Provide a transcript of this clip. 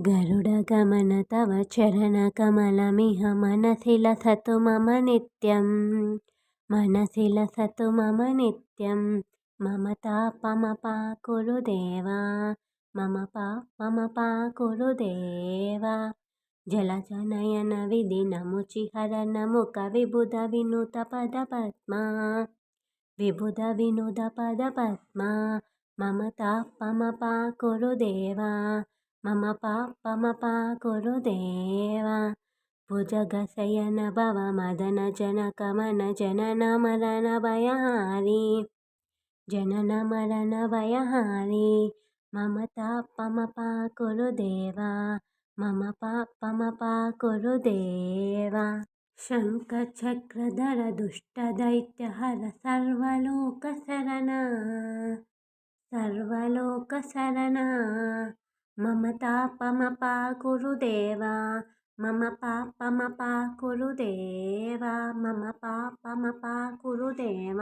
गरुडगमन तव चरणकमलमिह मनसि लसतु मम नित्यं। मनसि लसतु मम नित्यं। मम तापमपाकुरु देव। मम पापमपाकुरु देव। जलजनयन विधिनमुचिहरणमुखविबुधविनुतपदपद्मा। विबुधविनुतपदपद्मा। मम तापमपाकुरु देव। मम पापमपाकुरु देव। भुजगशयन भवमदनजनकमन जननमरणभयहारी। जननमरणभयहारी। मम तापमपाकुरु देव। मम पापमपाकुरु देव। शङ्खचक्रधर दुष्टदैत्यहर सर्वलोकशरणा। सर्वलोकशरणा। मम तापमपाकुरु देव। मम पापमपाकुरु देव। मम पापमपाकुरु देव।